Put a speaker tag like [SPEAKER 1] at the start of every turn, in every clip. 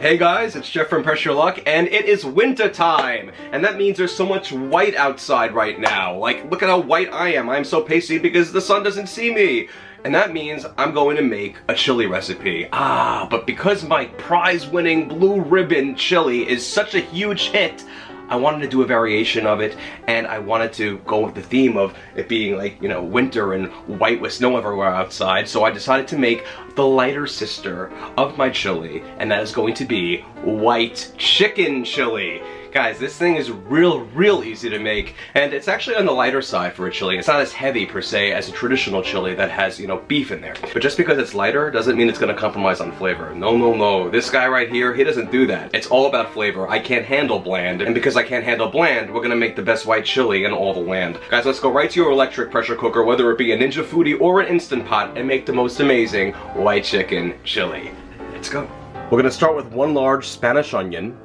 [SPEAKER 1] Hey guys, it's Jeff from Press Your Luck, and it is winter time! And that means there's so much white outside right now. Like, look at how white I am. I'm so pasty because the sun doesn't see me. And that means I'm going to make a chili recipe. But because my prize-winning blue ribbon chili is such a huge hit, I wanted to do a variation of it, and I wanted to go with the theme of it being like, you know, winter and white with snow everywhere outside, so I decided to make the lighter sister of my chili, and that is going to be white chicken chili. Guys, this thing is real easy to make, and it's actually on the lighter side for a chili. It's not as heavy per se as a traditional chili that has, you know, beef in there. But just because it's lighter doesn't mean it's gonna compromise on flavor. No. This guy right here, he doesn't do that. It's all about flavor. I can't handle bland, and because I can't handle bland, we're gonna make the best white chili in all the land. Guys, let's go right to your electric pressure cooker, whether it be a Ninja Foodi or an Instant Pot, and make the most amazing white chicken chili. Let's go. We're gonna start with one large Spanish onion,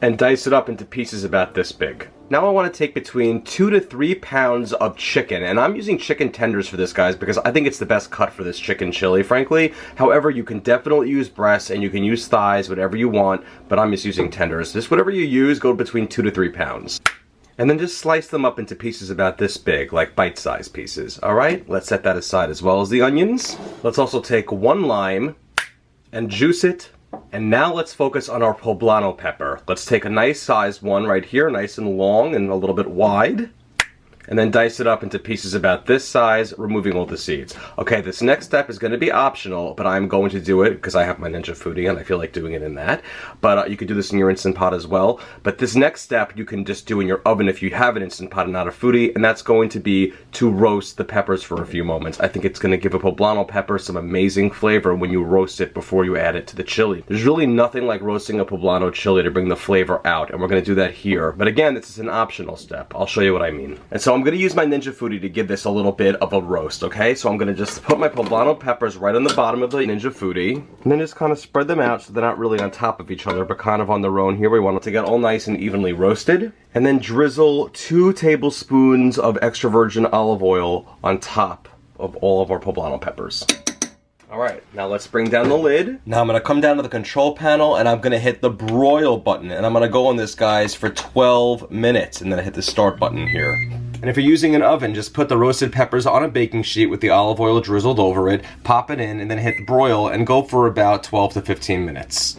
[SPEAKER 1] and dice it up into pieces about this big. Now I want to take between 2 to 3 pounds of chicken, and I'm using chicken tenders for this, guys, because I think it's the best cut for this chicken chili, frankly. However, you can definitely use breasts and you can use thighs, whatever you want, but I'm just using tenders. Just whatever you use, go between 2 to 3 pounds. And then just slice them up into pieces about this big, like bite-sized pieces. Alright, let's set that aside as well as the onions. Let's also take one lime and juice it. And now let's focus on our poblano pepper. Let's take a nice sized one right here, nice and long and a little bit wide. And then dice it up into pieces about this size, removing all the seeds. Okay, this next step is going to be optional, but I'm going to do it because I have my Ninja Foodi and I feel like doing it in that. But you could do this in your Instant Pot as well. But this next step you can just do in your oven if you have an Instant Pot and not a Foodi, and that's going to be to roast the peppers for a few moments. I think it's going to give a poblano pepper some amazing flavor when you roast it before you add it to the chili. There's really nothing like roasting a poblano chili to bring the flavor out, and we're going to do that here. But again, this is an optional step. I'll show you what I mean. And so I'm going to use my Ninja Foodi to give this a little bit of a roast, okay? So I'm going to just put my poblano peppers right on the bottom of the Ninja Foodi, and then just kind of spread them out so they're not really on top of each other, but kind of on their own. Here we want it to get all nice and evenly roasted. And then drizzle 2 tablespoons of extra virgin olive oil on top of all of our poblano peppers. Alright, now let's bring down the lid. Now I'm going to come down to the control panel and I'm going to hit the broil button. And I'm going to go on this, guys, for 12 minutes. And then I hit the start button here. And if you're using an oven, just put the roasted peppers on a baking sheet with the olive oil drizzled over it, pop it in, and then hit broil and go for about 12 to 15 minutes.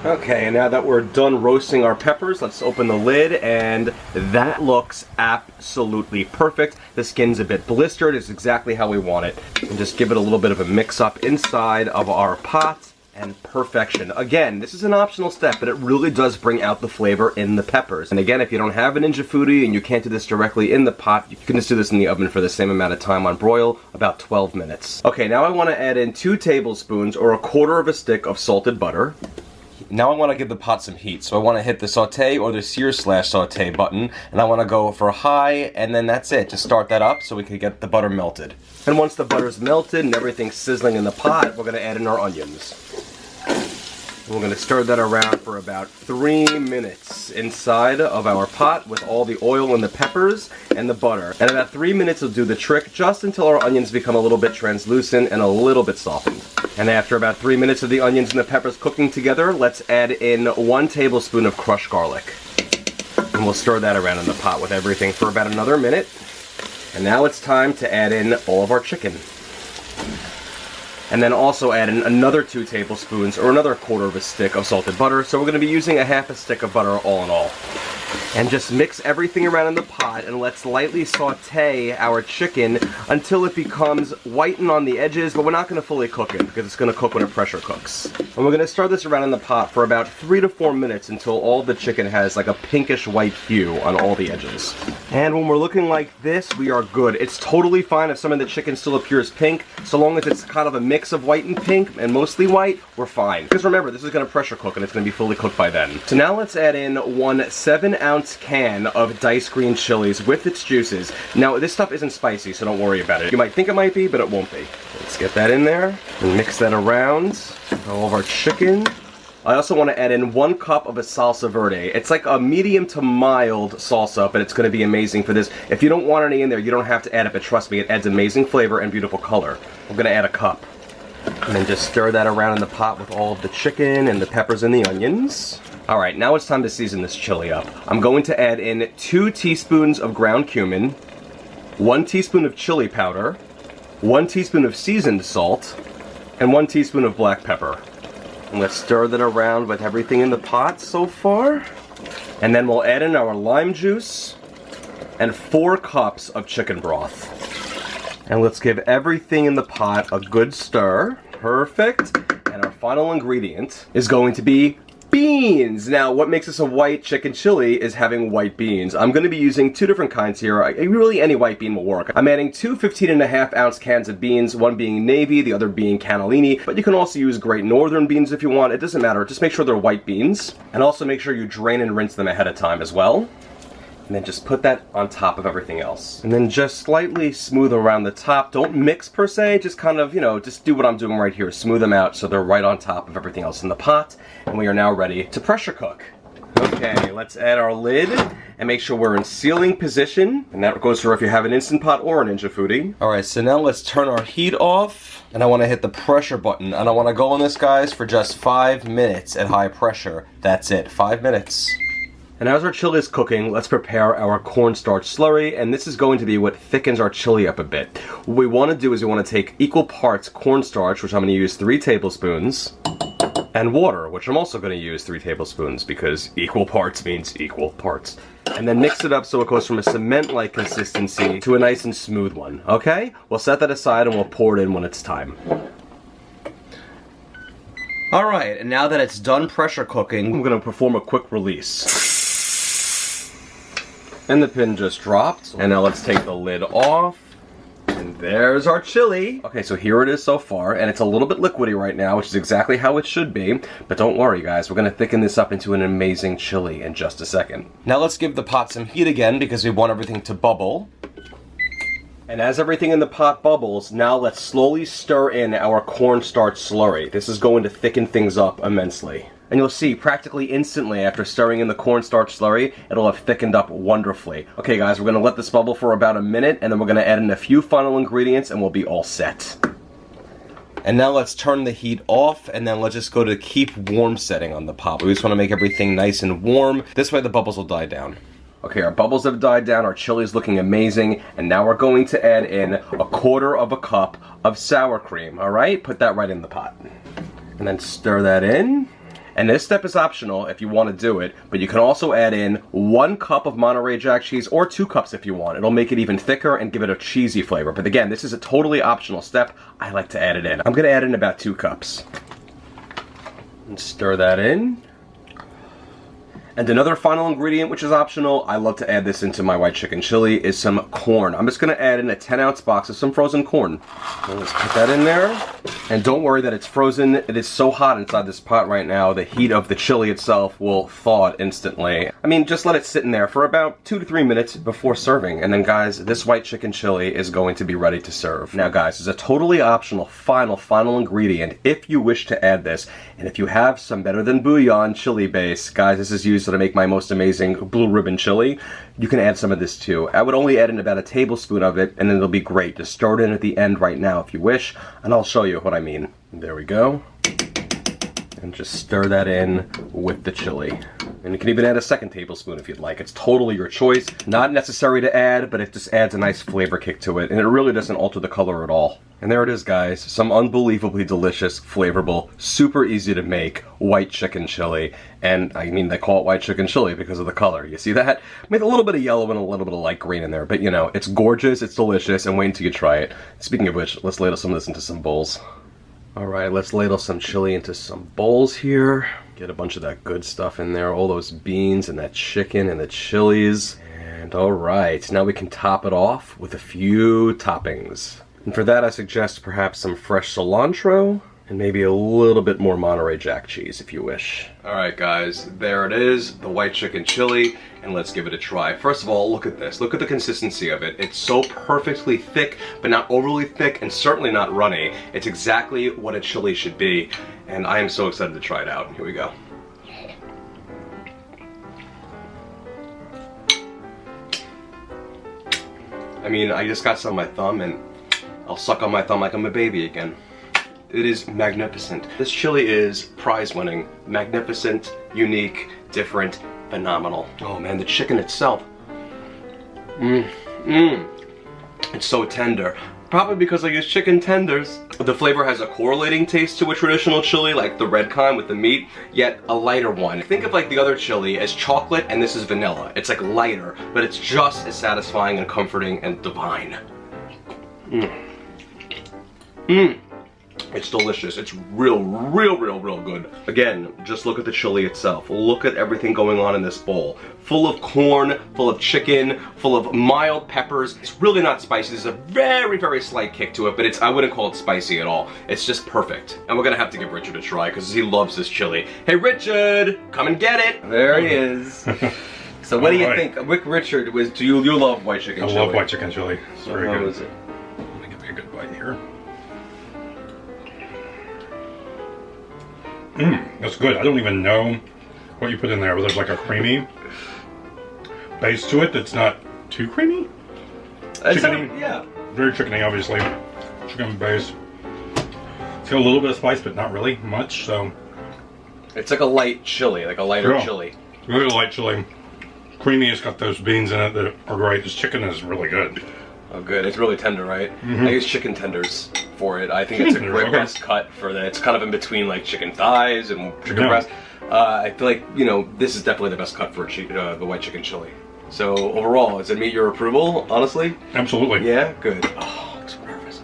[SPEAKER 1] Okay, and now that we're done roasting our peppers, let's open the lid, and that looks absolutely perfect. The skin's a bit blistered. It's exactly how we want it. And just give it a little bit of a mix-up inside of our pot, and perfection. Again, this is an optional step, but it really does bring out the flavor in the peppers. And again, if you don't have a Ninja Foodi and you can't do this directly in the pot, you can just do this in the oven for the same amount of time on broil, about 12 minutes. Okay, now I want to add in 2 tablespoons or 1/4 of a stick of salted butter. Now I want to give the pot some heat, so I want to hit the saute or the sear/saute button, and I want to go for high, and then that's it. Just start that up so we can get the butter melted. And once the butter's melted and everything's sizzling in the pot, we're going to add in our onions. We're going to stir that around for about 3 minutes inside of our pot with all the oil and the peppers and the butter. And about 3 minutes will do the trick, just until our onions become a little bit translucent and a little bit softened. And after about 3 minutes of the onions and the peppers cooking together, let's add in 1 tablespoon of crushed garlic. And we'll stir that around in the pot with everything for about another minute. And now it's time to add in all of our chicken. And then also add in another 2 tablespoons or another 1/4 of a stick of salted butter. So we're going to be using a 1/2 stick of butter all in all. And just mix everything around in the pot, and let's lightly saute our chicken until it becomes whitened on the edges, but we're not going to fully cook it because it's going to cook when it pressure cooks. And we're going to stir this around in the pot for about 3 to 4 minutes until all the chicken has like a pinkish white hue on all the edges. And when we're looking like this, we are good. It's totally fine if some of the chicken still appears pink, so long as it's kind of a mix of white and pink, and mostly white, we're fine. Because remember, this is going to pressure cook and it's going to be fully cooked by then. So now let's add in 1 7-ounce can of diced green chilies with its juices. Now this stuff isn't spicy, so don't worry about it. You might think it might be, but it won't be. Let's get that in there and mix that around all of our chicken. I also want to add in 1 cup of a salsa verde. It's like a medium to mild salsa, but it's going to be amazing for this. If you don't want any in there, you don't have to add it, but trust me, it adds amazing flavor and beautiful color. I'm going to add a cup. And then just stir that around in the pot with all of the chicken and the peppers and the onions. Alright, now it's time to season this chili up. I'm going to add in 2 teaspoons of ground cumin, 1 teaspoon of chili powder, 1 teaspoon of seasoned salt, and 1 teaspoon of black pepper. And let's stir that around with everything in the pot so far. And then we'll add in our lime juice and 4 cups of chicken broth. And let's give everything in the pot a good stir. Perfect. And our final ingredient is going to be beans. Now, what makes this a white chicken chili is having white beans. I'm going to be using 2 different kinds here. Really, any white bean will work. I'm adding 2 15.5-ounce cans of beans, one being navy, the other being cannellini, but you can also use Great Northern beans if you want. It doesn't matter. Just make sure they're white beans. And also make sure you drain and rinse them ahead of time as well. And then just put that on top of everything else. And then just slightly smooth around the top. Don't mix per se, just kind of, just do what I'm doing right here. Smooth them out so they're right on top of everything else in the pot. And we are now ready to pressure cook. Okay, let's add our lid and make sure we're in sealing position. And that goes for if you have an Instant Pot or a Ninja Foodi. Alright, so now let's turn our heat off. And I want to hit the pressure button. And I want to go on this, guys, for just 5 minutes at high pressure. That's it, 5 minutes. And as our chili is cooking, let's prepare our cornstarch slurry, and this is going to be what thickens our chili up a bit. What we want to do is we want to take equal parts cornstarch, which I'm going to use 3 tablespoons, and water, which I'm also going to use 3 tablespoons, because equal parts means equal parts. And then mix it up so it goes from a cement-like consistency to a nice and smooth one, okay? We'll set that aside and we'll pour it in when it's time. Alright, and now that it's done pressure cooking, I'm going to perform a quick release. And the pin just dropped. And now let's take the lid off. And there's our chili. Okay, so here it is so far, and it's a little bit liquidy right now, which is exactly how it should be. But don't worry, guys, we're gonna thicken this up into an amazing chili in just a second. Now let's give the pot some heat again because we want everything to bubble. And as everything in the pot bubbles, now let's slowly stir in our cornstarch slurry. This is going to thicken things up immensely. And you'll see, practically instantly after stirring in the cornstarch slurry, it'll have thickened up wonderfully. Okay guys, we're going to let this bubble for about a minute, and then we're going to add in a few final ingredients, and we'll be all set. And now let's turn the heat off, and then let's just go to keep warm setting on the pot. We just want to make everything nice and warm. This way the bubbles will die down. Okay, our bubbles have died down, our chili is looking amazing, and now we're going to add in 1/4 cup of sour cream, alright? Put that right in the pot. And then stir that in. And this step is optional if you want to do it, but you can also add in 1 cup of Monterey Jack cheese, or 2 cups if you want. It'll make it even thicker and give it a cheesy flavor. But again, this is a totally optional step. I like to add it in. I'm going to add in about 2 cups. And stir that in. And another final ingredient, which is optional, I love to add this into my white chicken chili, is some corn. I'm just going to add in a 10-ounce box of some frozen corn. And let's put that in there. And don't worry that it's frozen. It is so hot inside this pot right now, the heat of the chili itself will thaw it instantly. I mean, just let it sit in there for about 2 to 3 minutes before serving. And then guys, this white chicken chili is going to be ready to serve. Now guys, it's a totally optional final ingredient if you wish to add this. And if you have some Better Than Bouillon chili base, guys, this is used to make my most amazing blue ribbon chili. You can add some of this too. I would only add in about 1 tablespoon of it, and then it'll be great. Just stir it in at the end right now if you wish, and I'll show you what I mean. There we go. And just stir that in with the chili. And you can even add a 2nd tablespoon if you'd like. It's totally your choice. Not necessary to add, but it just adds a nice flavor kick to it, and it really doesn't alter the color at all. And there it is, guys. Some unbelievably delicious, flavorful, super easy to make white chicken chili. And I mean, they call it white chicken chili because of the color. You see that? Made a little bit of yellow and a little bit of light green in there, but you know, it's gorgeous, it's delicious, and wait until you try it. Speaking of which, let's ladle some of this into some bowls. Alright, let's ladle some chili into some bowls here. Get a bunch of that good stuff in there, all those beans and that chicken and the chilies. And alright, now we can top it off with a few toppings. And for that I suggest perhaps some fresh cilantro and maybe a little bit more Monterey Jack cheese if you wish. Alright guys, there it is, the white chicken chili, and let's give it a try. First of all, look at this. Look at the consistency of it. It's so perfectly thick, but not overly thick and certainly not runny. It's exactly what a chili should be, and I am so excited to try it out. Here we go. I mean, I just got some on my thumb and I'll suck on my thumb like I'm a baby again. It is magnificent. This chili is prize-winning, magnificent, unique, different, phenomenal. Oh man, the chicken itself. It's so tender. Probably because I use chicken tenders. The flavor has a correlating taste to a traditional chili, like the red kind with the meat, yet a lighter one. Think of like the other chili as chocolate and this is vanilla. It's like lighter, but it's just as satisfying and comforting and divine. It's delicious. It's real good. Again, just look at the chili itself. Look at everything going on in this bowl. Full of corn, full of chicken, full of mild peppers. It's really not spicy. There's a very slight kick to it, but I wouldn't call it spicy at all. It's just perfect. And we're gonna have to give Richard a try because he loves this chili. Hey Richard, come and get it. There he is. So what do you think? Richard, do you love white chicken chili?
[SPEAKER 2] I love white chicken chili. It's very good.
[SPEAKER 1] How is it?
[SPEAKER 2] Let me give you a good bite here. That's good. I don't even know what you put in there, but there's like a creamy base to it that's not too creamy. Chickeny. Yeah. Very chickeny, obviously. Chicken base. It's got a little bit of spice, but not really much, so.
[SPEAKER 1] It's like a light chili, like a lighter chili.
[SPEAKER 2] Really light chili. Creamy, it's got those beans in it that are great. This chicken is really good.
[SPEAKER 1] Oh good, it's really tender, right? I use chicken tenders for it. I think it's a great best cut for that. It's kind of in between like chicken thighs and chicken breast. I feel like, you know, this is definitely the best cut for the white chicken chili. So overall, does it meet your approval, honestly?
[SPEAKER 2] Absolutely.
[SPEAKER 1] Yeah, good. Oh, I'm so nervous.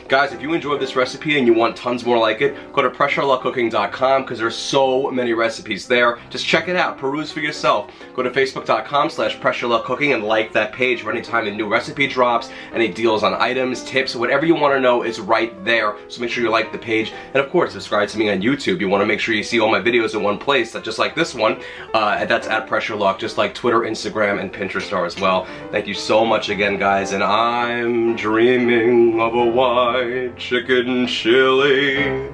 [SPEAKER 1] Guys, if you enjoyed this recipe and you want tons more like it, go to PressureLuckCooking.com because there's so many recipes there. Just check it out, peruse for yourself. Go to Facebook.com/PressureLuckCooking and like that page for any time a new recipe drops, any deals on items, tips, whatever you want to know is right there. So make sure you like the page. And of course, subscribe to me on YouTube. You want to make sure you see all my videos in one place, just like this one. And that's at PressureLuck, just like Twitter, Instagram, and Pinterest are as well. Thank you so much again, guys. And I'm dreaming of a white chicken chili.